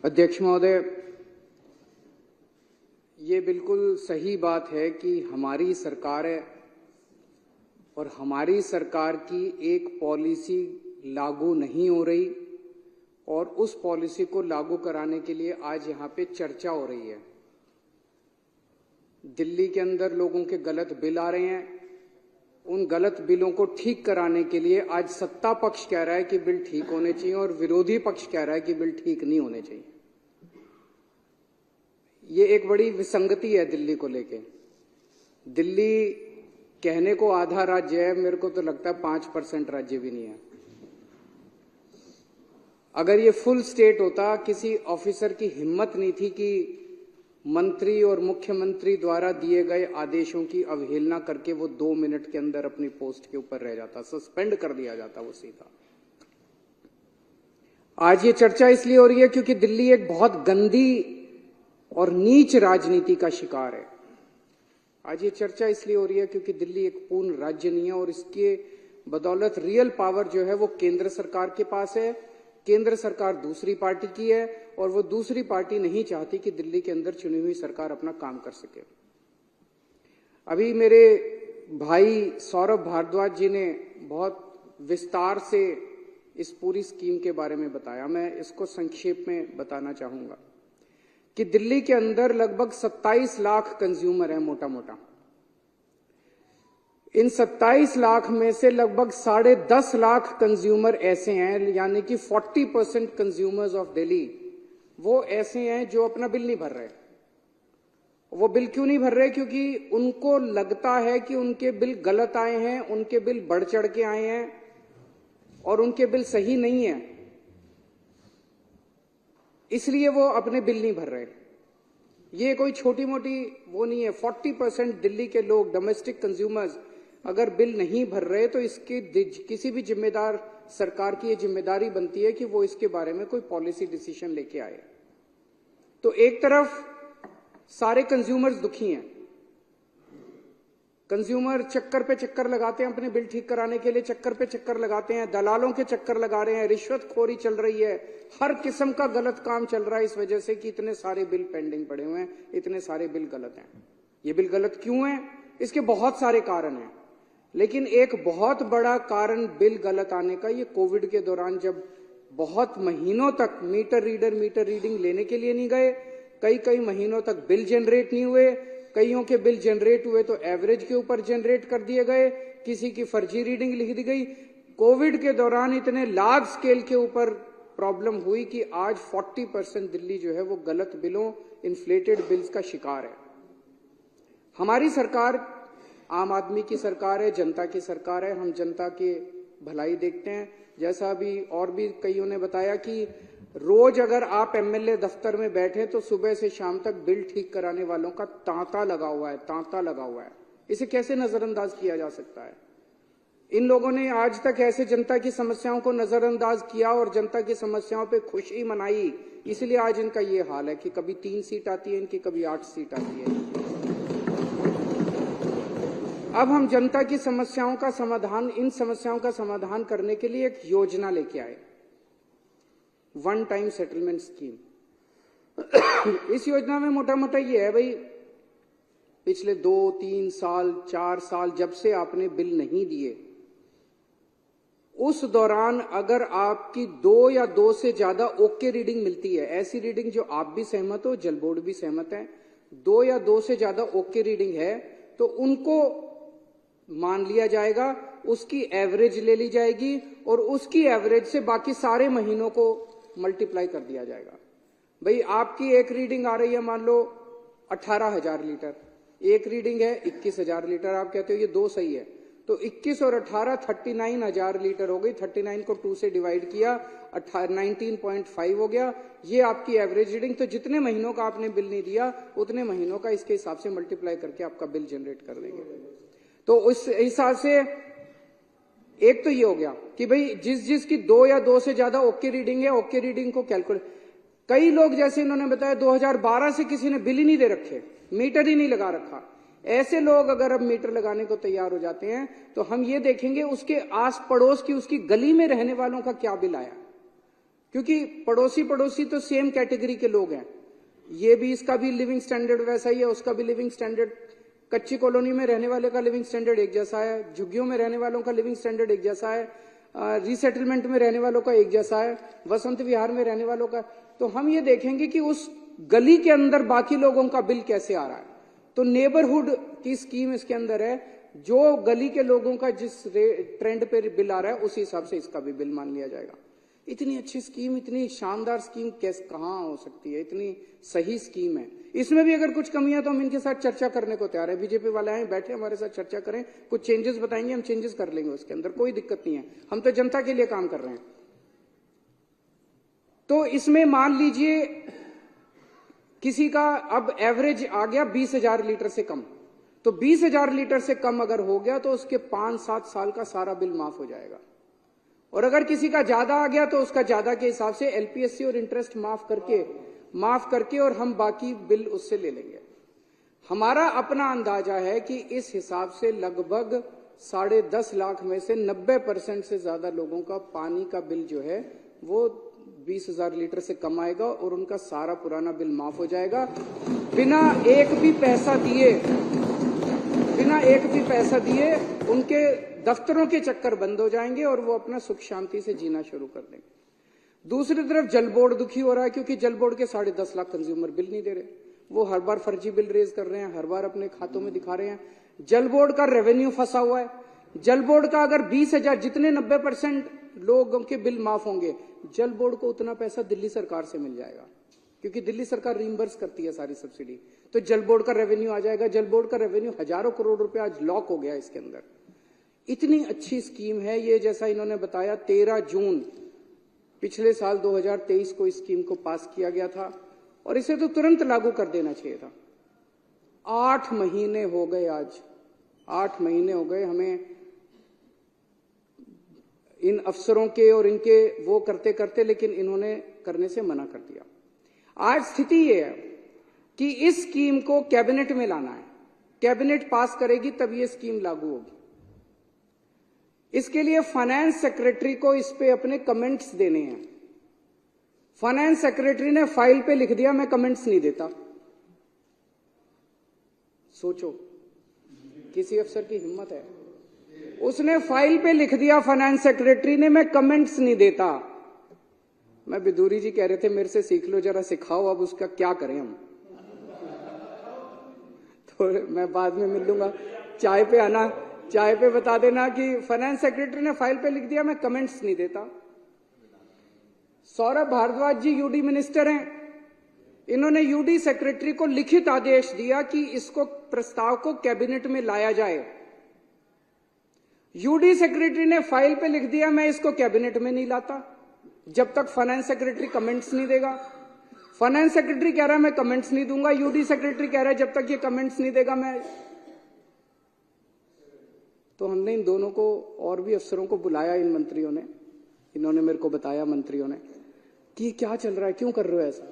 अध्यक्ष महोदय, ये बिल्कुल सही बात है कि हमारी सरकार है और हमारी सरकार की एक पॉलिसी लागू नहीं हो रही और उस पॉलिसी को लागू कराने के लिए आज यहाँ पे चर्चा हो रही है। दिल्ली के अंदर लोगों के गलत बिल आ रहे हैं, उन गलत बिलों को ठीक कराने के लिए आज सत्ता पक्ष कह रहा है कि बिल ठीक होने चाहिए और विरोधी पक्ष कह रहा है कि बिल ठीक नहीं होने चाहिए। ये एक बड़ी विसंगति है दिल्ली को लेके। दिल्ली कहने को आधा राज्य है, मेरे को तो लगता है 5% राज्य भी नहीं है। अगर ये फुल स्टेट होता, किसी ऑफिसर की हिम्मत नहीं थी कि मंत्री और मुख्यमंत्री द्वारा दिए गए आदेशों की अवहेलना करके वो 2 मिनट के अंदर अपनी पोस्ट के ऊपर रह जाता, सस्पेंड कर दिया जाता वो सीधा। आज ये चर्चा इसलिए हो रही है क्योंकि दिल्ली एक बहुत गंदी और नीच राजनीति का शिकार है। आज ये चर्चा इसलिए हो रही है क्योंकि दिल्ली एक पूर्ण राज्य नहीं है और इसके बदौलत रियल पावर जो है वो केंद्र सरकार के पास है। केंद्र सरकार दूसरी पार्टी की है और वो दूसरी पार्टी नहीं चाहती कि दिल्ली के अंदर चुनी हुई सरकार अपना काम कर सके। अभी मेरे भाई सौरभ भारद्वाज जी ने बहुत विस्तार से इस पूरी स्कीम के बारे में बताया। मैं इसको संक्षेप में बताना चाहूंगा कि दिल्ली के अंदर लगभग 27 लाख कंज्यूमर है मोटा मोटा। इन 27 लाख में से लगभग 10.5 लाख कंज्यूमर ऐसे हैं, यानी कि 40% कंज्यूमर्स ऑफ दिल्ली वो ऐसे हैं जो अपना बिल नहीं भर रहे। वो बिल क्यों नहीं भर रहे? क्योंकि उनको लगता है कि उनके बिल गलत आए हैं, उनके बिल बढ़ चढ़ के आए हैं और उनके बिल सही नहीं है, इसलिए वो अपने बिल नहीं भर रहे। ये कोई छोटी मोटी वो नहीं है। 40% दिल्ली के लोग, डोमेस्टिक कंज्यूमर्स, अगर बिल नहीं भर रहे तो इसके किसी भी जिम्मेदार सरकार की ये जिम्मेदारी बनती है कि वो इसके बारे में कोई पॉलिसी डिसीजन लेके आए। तो एक तरफ सारे कंज्यूमर्स दुखी हैं, कंज्यूमर चक्कर पे चक्कर लगाते हैं, अपने बिल ठीक कराने के लिए चक्कर पे चक्कर लगाते हैं, दलालों के चक्कर लगा रहे हैं, रिश्वतखोरी चल रही है, हर किस्म का गलत काम चल रहा है इस वजह से कि इतने सारे बिल पेंडिंग पड़े हुए हैं, इतने सारे बिल गलत हैं। ये बिल गलत क्यों है? इसके बहुत सारे कारण हैं, लेकिन एक बहुत बड़ा कारण बिल गलत आने का, ये कोविड के दौरान जब बहुत महीनों तक मीटर रीडिंग लेने के लिए नहीं गए, कई महीनों तक बिल जनरेट नहीं हुए, कईयों के बिल जनरेट हुए तो एवरेज के ऊपर जनरेट कर दिए गए, किसी की फर्जी रीडिंग लिख दी गई। कोविड के दौरान इतने लार्ज स्केल के ऊपर प्रॉब्लम हुई कि आज 40% दिल्ली जो है वो गलत बिलों, इन्फ्लेटेड बिल्स का शिकार है। हमारी सरकार आम आदमी की सरकार है, जनता की सरकार है। हम जनता की भलाई देखते हैं। जैसा अभी और भी कईयों ने बताया कि रोज अगर आप एमएलए दफ्तर में बैठे तो सुबह से शाम तक बिल ठीक कराने वालों का तांता लगा हुआ है। इसे कैसे नजरअंदाज किया जा सकता है? इन लोगों ने आज तक ऐसे जनता की समस्याओं को नजरअंदाज किया और जनता की समस्याओं पे खुशी मनाई, इसलिए आज इनका ये हाल है कि कभी 3 सीट आती है इनकी, कभी 8 सीट आती है। अब हम जनता की समस्याओं का समाधान, इन समस्याओं का समाधान करने के लिए एक योजना लेके आए, वन टाइम सेटलमेंट स्कीम। इस योजना में मोटा मोटा ये है भाई, पिछले 2, 3 साल, 4 साल जब से आपने बिल नहीं दिए, उस दौरान अगर आपकी 2 या 2 से ज्यादा ओके रीडिंग मिलती है, ऐसी रीडिंग जो आप भी सहमत हो, जल बोर्ड भी सहमत है, 2 या 2 से ज्यादा ओके रीडिंग है तो उनको मान लिया जाएगा, उसकी एवरेज ले ली जाएगी और उसकी एवरेज से बाकी सारे महीनों को मल्टीप्लाई कर दिया जाएगा। भाई आपकी एक रीडिंग आ रही है मान लो 18,000 लीटर, एक रीडिंग है 21,000 लीटर, आप कहते हो ये 2 सही है, तो 21 और 18 39,000 लीटर हो गई। 39 को 2 से डिवाइड किया, 19.5 हो गया, ये आपकी एवरेज रीडिंग। तो जितने महीनों का आपने बिल नहीं दिया उतने महीनों का इसके हिसाब से मल्टीप्लाई करके आपका बिल जनरेट कर देंगे। तो उस हिसाब से एक तो ये हो गया कि भाई जिसकी 2 या 2 से ज्यादा ओके रीडिंग है, ओके रीडिंग को कैलकुलेट। कई लोग जैसे इन्होंने बताया 2012 से किसी ने बिल ही नहीं दे रखे, मीटर ही नहीं लगा रखा, ऐसे लोग अगर अब मीटर लगाने को तैयार हो जाते हैं तो हम ये देखेंगे उसके आस पड़ोस की, उसकी गली में रहने वालों का क्या बिल आया, क्योंकि पड़ोसी पड़ोसी तो सेम कैटेगरी के लोग हैं। ये भी, इसका भी लिविंग स्टैंडर्ड वैसा ही है, उसका भी लिविंग स्टैंडर्ड, कच्ची कॉलोनी में रहने वाले का लिविंग स्टैंडर्ड एक जैसा है, झुग्गियों में रहने वालों का लिविंग स्टैंडर्ड एक जैसा है, रीसेटलमेंट में रहने वालों का एक जैसा है, वसंत विहार में रहने वालों का। तो हम ये देखेंगे कि उस गली के अंदर बाकी लोगों का बिल कैसे आ रहा है। तो नेबरहुड की स्कीम इसके अंदर है, जो गली के लोगों का जिस ट्रेंड पे बिल आ रहा है उसी हिसाब से इसका भी बिल मान लिया जाएगा। इतनी अच्छी स्कीम, इतनी शानदार स्कीम कैसे कहां हो सकती है, इतनी सही स्कीम है। इसमें भी अगर कुछ कमियां तो हम इनके साथ चर्चा करने को तैयार है। बीजेपी वाले आए बैठे हमारे साथ चर्चा करें, कुछ चेंजेस बताएंगे, हम चेंजेस कर लेंगे, उसके अंदर कोई दिक्कत नहीं है। हम तो जनता के लिए काम कर रहे हैं। तो इसमें मान लीजिए किसी का अब एवरेज आ गया 20,000 लीटर से कम, तो 20,000 लीटर से कम अगर हो गया तो उसके 5-7 साल का सारा बिल माफ हो जाएगा। और अगर किसी का ज्यादा आ गया तो उसका ज्यादा के हिसाब से एलपीएससी और इंटरेस्ट माफ करके और हम बाकी बिल उससे ले लेंगे। हमारा अपना अंदाजा है कि इस हिसाब से लगभग 10.5 लाख में से 90% से ज्यादा लोगों का पानी का बिल जो है वो 20,000 लीटर से कम आएगा और उनका सारा पुराना बिल माफ हो जाएगा, बिना एक भी पैसा दिए उनके दफ्तरों के चक्कर बंद हो जाएंगे और वो अपना सुख शांति से जीना शुरू कर देंगे। दूसरी तरफ जल बोर्ड दुखी हो रहा है, क्योंकि जल बोर्ड के 10.5 लाख कंज्यूमर बिल नहीं दे रहे। वो हर बार फर्जी बिल रेज कर रहे हैं, हर बार अपने खातों में दिखा रहे हैं। जल बोर्ड का रेवेन्यू फंसा हुआ है। जल बोर्ड का अगर 20,000, जितने 90% लोगों के बिल माफ होंगे, जल बोर्ड को उतना पैसा दिल्ली सरकार से मिल जाएगा, क्योंकि दिल्ली सरकार रिइंबर्स करती है सारी सब्सिडी। तो जल बोर्ड का रेवेन्यू आ जाएगा। जल बोर्ड का रेवेन्यू हजारों करोड़ रुपए आज लॉक हो गया इसके अंदर। इतनी अच्छी स्कीम है ये। जैसा इन्होंने बताया 13 जून पिछले साल 2023 को इस स्कीम को पास किया गया था और इसे तो तुरंत लागू कर देना चाहिए था। 8 महीने हो गए, आज 8 महीने हो गए हमें इन अफसरों के और इनके वो करते करते, लेकिन इन्होंने करने से मना कर दिया। आज स्थिति ये है कि इस स्कीम को कैबिनेट में लाना है, कैबिनेट पास करेगी तब ये स्कीम लागू होगी। इसके लिए फाइनेंस सेक्रेटरी को इस पे अपने कमेंट्स देने हैं। फाइनेंस सेक्रेटरी ने फाइल पे लिख दिया मैं कमेंट्स नहीं देता। सोचो किसी अफसर की हिम्मत है, उसने फाइल पे लिख दिया फाइनेंस सेक्रेटरी ने मैं कमेंट्स नहीं देता। मैं बिदूरी जी कह रहे थे मेरे से सीख लो, जरा सिखाओ अब उसका क्या करें हम। तो मैं बाद में मिल लूंगा, चाय पे आना, चाय पे बता देना कि फाइनेंस सेक्रेटरी ने फाइल पे लिख दिया मैं कमेंट्स नहीं देता। सौरभ भारद्वाज जी यूडी मिनिस्टर हैं, इन्होंने यूडी सेक्रेटरी को लिखित आदेश दिया कि इसको प्रस्ताव को कैबिनेट में लाया जाए। यूडी सेक्रेटरी ने फाइल पे लिख दिया मैं इसको कैबिनेट में नहीं लाता जब तक फाइनेंस सेक्रेटरी कमेंट्स नहीं देगा। फाइनेंस सेक्रेटरी कह रहा है मैं कमेंट्स नहीं दूंगा, यूडी सेक्रेटरी कह रहा है जब तक ये कमेंट्स नहीं देगा मैं। तो हमने इन दोनों को और भी अफसरों को बुलाया, इन मंत्रियों ने, इन्होंने मेरे को बताया मंत्रियों ने कि क्या चल रहा है, क्यों कर रहे हो ऐसा।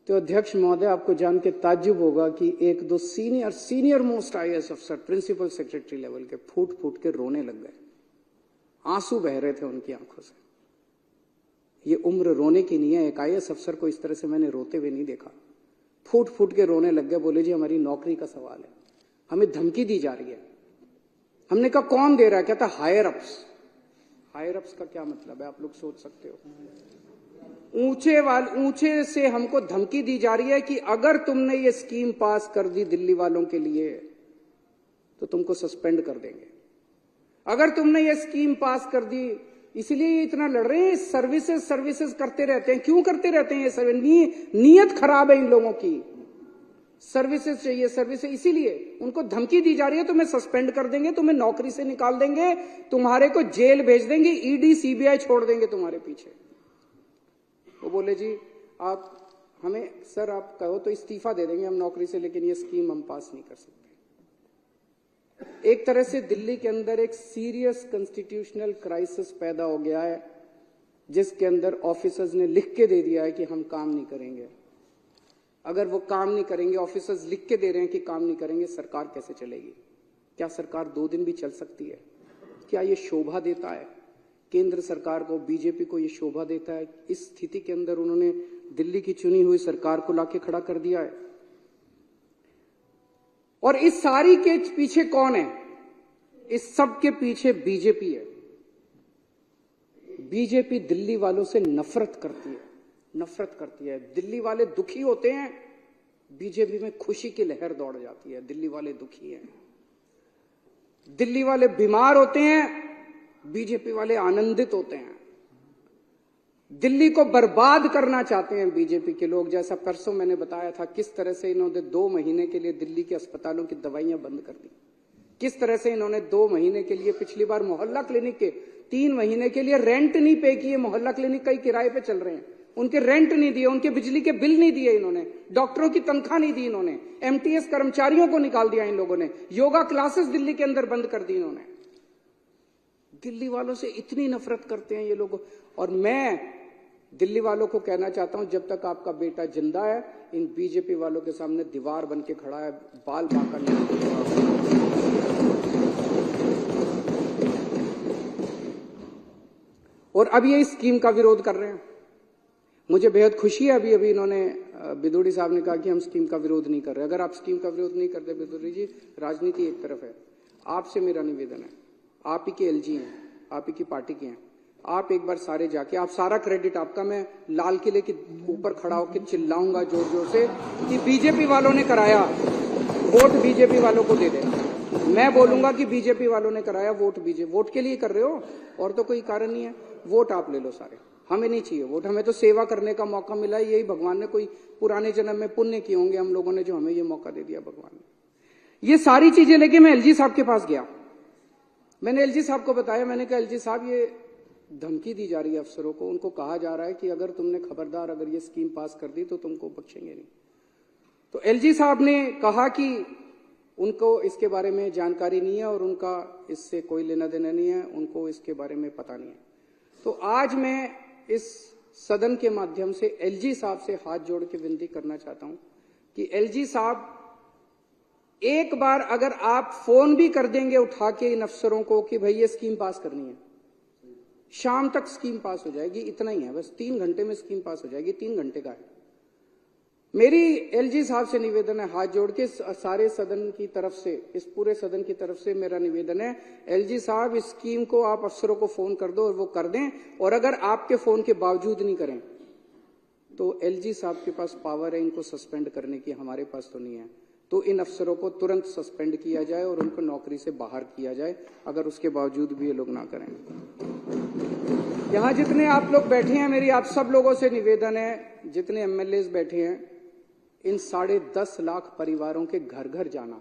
तो अध्यक्ष महोदय आपको जान के ताज्जुब होगा कि 1-2 सीनियर मोस्ट आईएएस अफसर प्रिंसिपल सेक्रेटरी लेवल के फूट फूट के रोने लग गए, आंसू बह रहे थे उनकी आंखों से। ये उम्र रोने की नहीं है, एक आईएएस अफसर को इस तरह से मैंने रोते हुए नहीं देखा। फूट फूट के रोने लग गए, बोले जी हमारी नौकरी का सवाल है, हमें धमकी दी जा रही है। हमने कहा कौन दे रहा है? कहता हायर अप्स। हायर अप्स का क्या मतलब है आप लोग सोच सकते हो। ऊंचे से हमको धमकी दी जा रही है कि अगर तुमने ये स्कीम पास कर दी दिल्ली वालों के लिए तो तुमको सस्पेंड कर देंगे। अगर तुमने ये स्कीम पास कर दी, इसलिए ये इतना लड़ रहे हैं। सर्विसेज करते रहते हैं, क्यों करते रहते हैं ये? नीयत खराब है इन लोगों की। सर्विसेज चाहिए, सर्विसेज, इसीलिए उनको धमकी दी जा रही है तुम्हें सस्पेंड कर देंगे, तुम्हें नौकरी से निकाल देंगे, तुम्हारे को जेल भेज देंगे, ईडी सीबीआई छोड़ देंगे तुम्हारे पीछे। वो बोले जी आप हमें, सर आप कहो तो इस्तीफा दे देंगे हम नौकरी से, लेकिन ये स्कीम हम पास नहीं कर सकते। एक तरह से दिल्ली के अंदर एक सीरियस कॉन्स्टिट्यूशनल क्राइसिस पैदा हो गया है, जिसके अंदर ऑफिसर्स ने लिख के दे दिया है कि हम काम नहीं करेंगे। अगर वो काम नहीं करेंगे, ऑफिसर्स लिख के दे रहे हैं कि काम नहीं करेंगे, सरकार कैसे चलेगी? क्या सरकार 2 दिन भी चल सकती है? क्या ये शोभा देता है केंद्र सरकार को, बीजेपी को ये शोभा देता है। इस स्थिति के अंदर उन्होंने दिल्ली की चुनी हुई सरकार को लाके खड़ा कर दिया है। और इस सारी के पीछे कौन है? इस सब के पीछे बीजेपी है। बीजेपी दिल्ली वालों से नफरत करती है। दिल्ली वाले दुखी होते हैं, बीजेपी में खुशी की लहर दौड़ जाती है। दिल्ली वाले दुखी हैं, दिल्ली वाले बीमार होते हैं, बीजेपी वाले आनंदित होते हैं। दिल्ली को बर्बाद करना चाहते हैं बीजेपी के लोग। जैसा परसों मैंने बताया था, किस तरह से इन्होंने 2 महीने के लिए दिल्ली के अस्पतालों की दवाइयां बंद कर दी, किस तरह से इन्होंने 2 महीने के लिए, पिछली बार मोहल्ला क्लिनिक के 3 महीने के लिए रेंट नहीं पे किए। मोहल्ला क्लिनिक कई किराए पे चल रहे हैं, उनके रेंट नहीं दिए, उनके बिजली के बिल नहीं दिए इन्होंने, डॉक्टरों की तनख्वाह नहीं दी इन्होंने, एमटीएस कर्मचारियों को निकाल दिया इन लोगों ने, योगा क्लासेस दिल्ली के अंदर बंद कर दी इन्होंने। दिल्ली वालों से इतनी नफरत करते हैं ये लोग। और मैं दिल्ली वालों को कहना चाहता हूं, जब तक आपका बेटा जिंदा है, इन बीजेपी वालों के सामने दीवार बन के खड़ा है, बाल बांका नहीं। और अब ये इस स्कीम का विरोध कर रहे हैं। मुझे बेहद खुशी है, अभी इन्होंने बिदुड़ी साहब ने कहा कि हम स्कीम का विरोध नहीं कर रहे। अगर आप स्कीम का विरोध नहीं करते बिदुड़ी जी, राजनीति एक तरफ है। आपसे मेरा निवेदन है, आप ही के एलजी हैं, आप ही की पार्टी के हैं, आप एक बार सारे जाके, आप सारा क्रेडिट आपका, मैं लाल किले के ऊपर खड़ा होकर चिल्लाऊंगा जोर जोर से कि बीजेपी वालों ने कराया, वोट बीजेपी वालों को दे देना। मैं बोलूंगा कि बीजेपी वालों ने कराया, वोट बीजेपी, वोट के लिए कर रहे हो और तो कोई कारण नहीं है। वोट आप ले लो सारे, हमें नहीं चाहिए वोट, हमें तो सेवा करने का मौका मिला है। यही भगवान ने कोई पुराने जन्म में पुण्य किए होंगे हम लोगों ने, जो हमें ये मौका दे दिया भगवान ने। ये सारी चीजें लेके मैं एलजी साहब के पास गया। मैंने एलजी साहब को बताया, मैंने कहा एलजी साहब ये धमकी दी जा रही है अफसरों को, उनको कहा जा रहा है कि अगर तुमने खबरदार अगर ये स्कीम पास कर दी तो तुमको बख्शेंगे नहीं। तो एलजी साहब ने कहा कि उनको इसके बारे में जानकारी नहीं है और उनका इससे कोई लेना देना नहीं है, उनको इसके बारे में पता नहीं है। तो आज मैं इस सदन के माध्यम से एलजी साहब से हाथ जोड़ के विनती करना चाहता हूं कि एलजी साहब, एक बार अगर आप फोन भी कर देंगे उठा के इन अफसरों को कि भाई ये स्कीम पास करनी है, शाम तक स्कीम पास हो जाएगी, इतना ही है बस, 3 घंटे में स्कीम पास हो जाएगी, 3 घंटे का है। मेरी एलजी साहब से निवेदन है, हाथ जोड़ के सारे सदन की तरफ से, इस पूरे सदन की तरफ से मेरा निवेदन है, एलजी साहब इस स्कीम को आप अफसरों को फोन कर दो और वो कर दें। और अगर आपके फोन के बावजूद नहीं करें तो एलजी साहब के पास पावर है इनको सस्पेंड करने की, हमारे पास तो नहीं है। तो इन अफसरों को तुरंत सस्पेंड किया जाए और उनको नौकरी से बाहर किया जाए, अगर उसके बावजूद भी ये लोग ना करें। यहां जितने आप लोग बैठे हैं, मेरी आप सब लोगों से निवेदन है, जितने एमएलए बैठे हैं, इन 10.5 लाख परिवारों के घर घर जाना,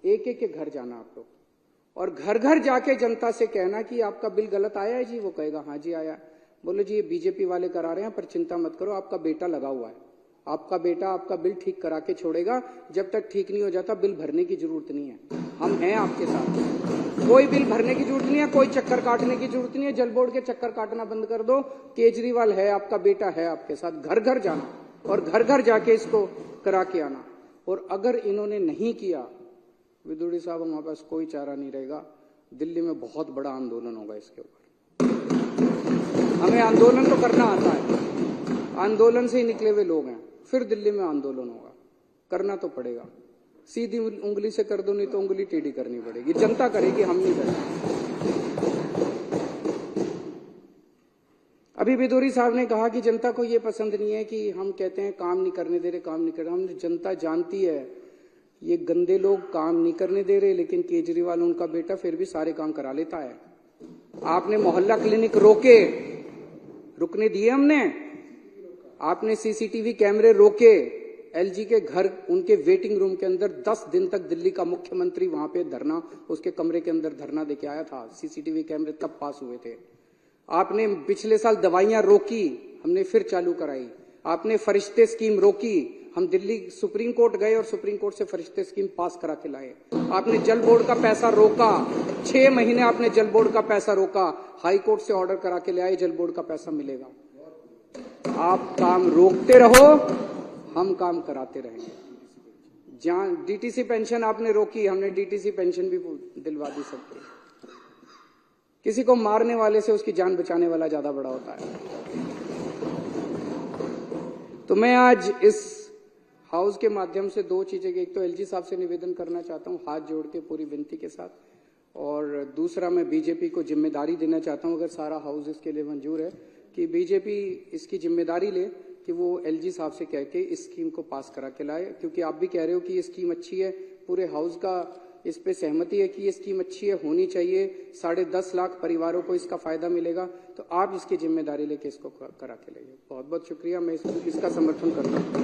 एक एक के घर जाना आप लोग, और घर घर जाके जनता से कहना कि आपका बिल गलत आया है जी। वो कहेगा हाँ जी आया। बोले जी ये बीजेपी वाले करा रहे हैं, पर चिंता मत करो, आपका बेटा लगा हुआ है, आपका बेटा आपका बिल ठीक करा के छोड़ेगा। जब तक ठीक नहीं हो जाता बिल भरने की जरूरत नहीं है, हम हैं आपके साथ। कोई बिल भरने की जरूरत नहीं है, कोई चक्कर काटने की जरूरत नहीं है, जल बोर्ड के चक्कर काटना बंद कर दो। केजरीवाल है, आपका बेटा है आपके साथ, घर घर जाना और घर घर जाके इसको करा के आना। और अगर इन्होंने नहीं किया, विदुड़ी साहब, हमारे पास कोई चारा नहीं रहेगा, दिल्ली में बहुत बड़ा आंदोलन होगा इसके ऊपर। हमें आंदोलन तो करना आता है, आंदोलन से ही निकले हुए लोग हैं, फिर दिल्ली में आंदोलन होगा, करना तो पड़ेगा। सीधी उंगली से कर दो, नहीं तो उंगली टेढ़ी करनी पड़ेगी, जनता करेगी, हम नहीं करेंगे। अभी बिदुरी साहब ने कहा कि जनता को ये पसंद नहीं है कि हम कहते हैं काम नहीं करने दे रहे, काम नहीं कर रहे। हम जनता जानती है ये गंदे लोग काम नहीं करने दे रहे, लेकिन केजरीवाल उनका बेटा फिर भी सारे काम करा लेता है। आपने मोहल्ला क्लिनिक रोके, रुकने दिए हमने, आपने सीसीटीवी कैमरे रोके, एलजी के घर, उनके वेटिंग रूम के अंदर 10 दिन तक दिल्ली का मुख्यमंत्री वहां पे धरना, उसके कमरे के अंदर धरना देके आया था। सीसीटीवी कैमरे तब पास हुए थे। आपने पिछले साल दवाइयां रोकी, हमने फिर चालू कराई। आपने फरिश्ते स्कीम रोकी, हम दिल्ली सुप्रीम कोर्ट गए और सुप्रीम कोर्ट से फरिश्ते स्कीम पास करा के लाए। आपने जल बोर्ड का पैसा रोका, 6 महीने आपने जल बोर्ड का पैसा रोका, हाई कोर्ट से ऑर्डर करा के ले आए, जल बोर्ड का पैसा मिलेगा। आप काम रोकते रहो, हम काम कराते रहेंगे। जहां डीटीसी पेंशन आपने रोकी, हमने डीटीसी पेंशन भी दिलवा दी सबको। किसी को मारने वाले से उसकी जान बचाने वाला ज्यादा बड़ा होता है। तो मैं आज इस हाउस के माध्यम से दो चीजें, एक तो एलजी साहब से निवेदन करना चाहता हूं हाथ जोड़ के पूरी विनती के साथ, और दूसरा मैं बीजेपी को जिम्मेदारी देना चाहता हूं, अगर सारा हाउस इसके लिए मंजूर है, कि बीजेपी इसकी जिम्मेदारी ले कि वो एलजी साहब से कह के इस स्कीम को पास करा के लाए, क्योंकि आप भी कह रहे हो कि ये स्कीम अच्छी है, पूरे हाउस का इस पे सहमति है कि ये स्कीम अच्छी है, होनी चाहिए, 10.5 लाख परिवारों को इसका फायदा मिलेगा, तो आप इसकी जिम्मेदारी लेके इसको करा के लाइए। बहुत बहुत शुक्रिया, मैं इसका समर्थन करता हूँ।